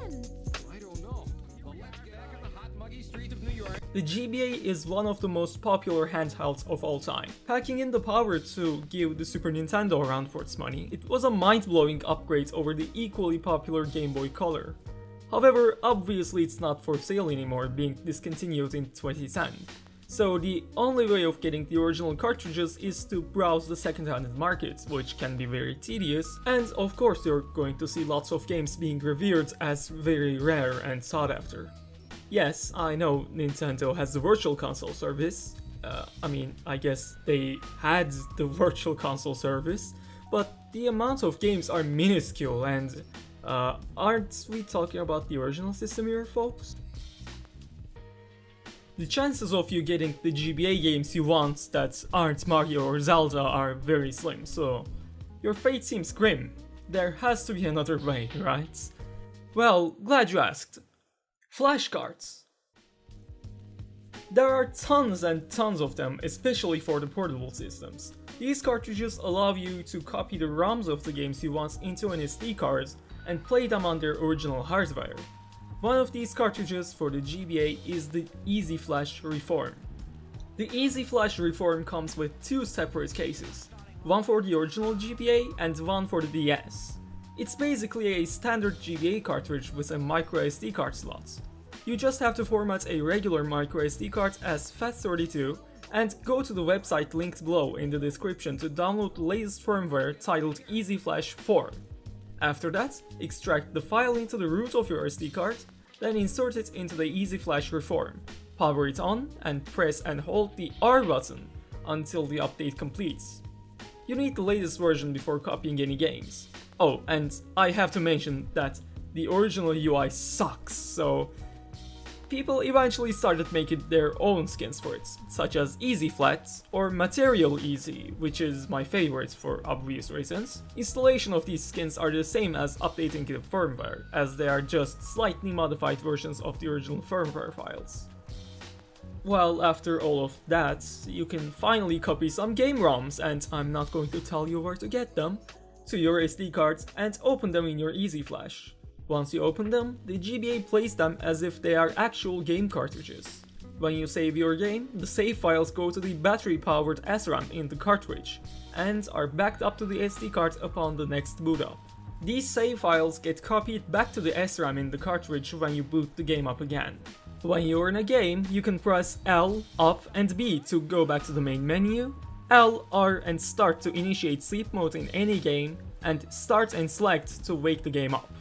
friends? I don't know. But let's get back on the hot, muggy street of New York. The GBA is one of the most popular handhelds of all time. Packing in the power to give the Super Nintendo a run for its money, it was a mind-blowing upgrade over the equally popular Game Boy Color. However, obviously it's not for sale anymore, being discontinued in 2010. So the only way of getting the original cartridges is to browse the second-hand market, which can be very tedious, and of course you're going to see lots of games being revered as very rare and sought after. Yes, I know Nintendo has the Virtual Console service. I guess they had the Virtual Console service, but the amount of games are minuscule and aren't we talking about the original system here, folks? The chances of you getting the GBA games you want that aren't Mario or Zelda are very slim, so your fate seems grim. There has to be another way, right? Well, glad you asked. Flashcards. There are tons and tons of them, especially for the portable systems. These cartridges allow you to copy the ROMs of the games you want into an SD card and play them on their original hardware. One of these cartridges for the GBA is the EZFlash Reform. The EZFlash Reform comes with two separate cases, one for the original GBA and one for the DS. It's basically a standard GBA cartridge with a microSD card slot. You just have to format a regular microSD card as FAT32 and go to the website linked below in the description to download the latest firmware titled EZFlash 4. After that, extract the file into the root of your SD card, then insert it into the EZFlash Reform, power it on, and press and hold the R button until the update completes. You need the latest version before copying any games. Oh, and I have to mention that the original UI sucks, so people eventually started making their own skins for it, such as EZFlat or Material Easy, which is my favorite for obvious reasons. Installation of these skins are the same as updating the firmware, as they are just slightly modified versions of the original firmware files. Well, after all of that, you can finally copy some game ROMs, and I'm not going to tell you where to get them, to your SD cards and open them in your EZFlash. Once you open them, the GBA plays them as if they are actual game cartridges. When you save your game, the save files go to the battery-powered SRAM in the cartridge, and are backed up to the SD card upon the next boot up. These save files get copied back to the SRAM in the cartridge when you boot the game up again. When you're in a game, you can press L, up and B to go back to the main menu, L, R and start to initiate sleep mode in any game, and start and select to wake the game up.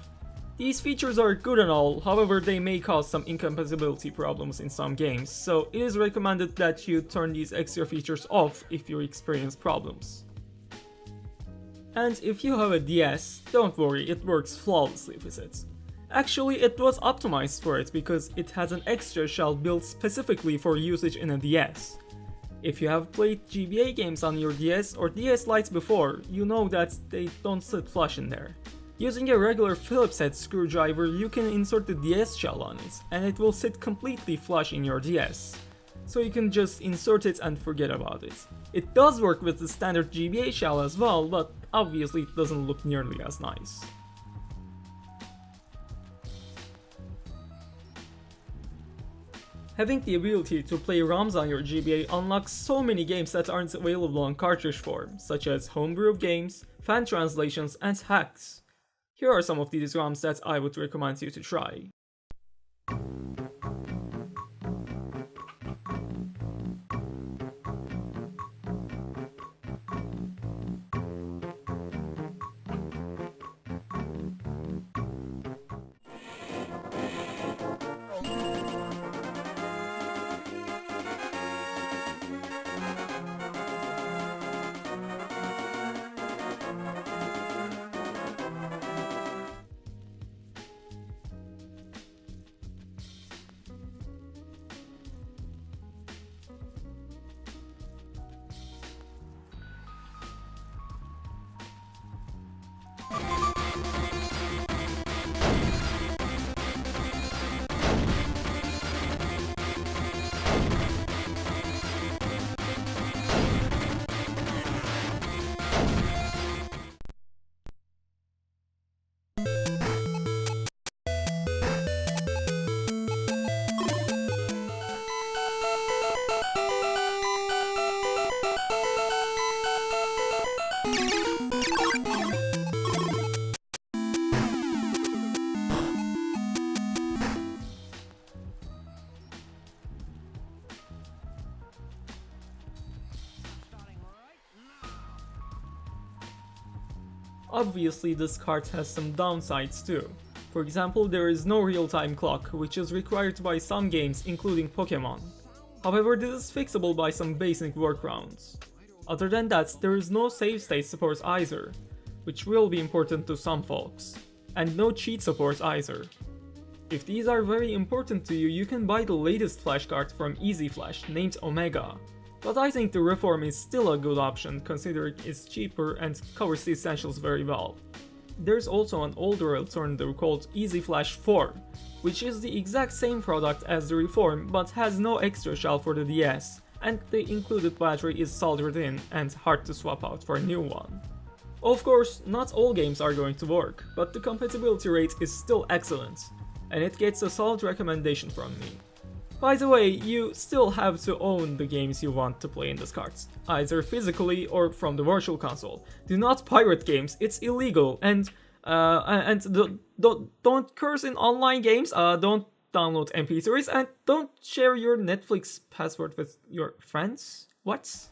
These features are good and all, however they may cause some incompatibility problems in some games, so it is recommended that you turn these extra features off if you experience problems. And if you have a DS, don't worry, it works flawlessly with it. Actually, it was optimized for it because it has an extra shell built specifically for usage in a DS. If you have played GBA games on your DS or DS Lite before, you know that they don't sit flush in there. Using a regular Phillips head screwdriver, you can insert the DS shell on it, and it will sit completely flush in your DS. So you can just insert it and forget about it. It does work with the standard GBA shell as well, but obviously it doesn't look nearly as nice. Having the ability to play ROMs on your GBA unlocks so many games that aren't available on cartridge form, such as Homebrew games, fan translations, and hacks. Here are some of these ROMs that I would recommend you to try. Obviously, this card has some downsides too. For example, there is no real-time clock, which is required by some games including Pokemon. However, this is fixable by some basic workarounds. Other than that, there is no save state support either, which will be important to some folks, and no cheat support either. If these are very important to you, you can buy the latest flash card from EZFlash named Omega, but I think the Reform is still a good option considering it's cheaper and covers the essentials very well. There's also an older alternative called EZFlash 4, which is the exact same product as the Reform but has no extra shell for the DS, and the included battery is soldered in and hard to swap out for a new one. Of course, not all games are going to work, but the compatibility rate is still excellent, and it gets a solid recommendation from me. By the way, you still have to own the games you want to play in this card, either physically or from the virtual console. Do not pirate games, it's illegal, and don't curse in online games, don't download MP3s, and don't share your Netflix password with your friends. What?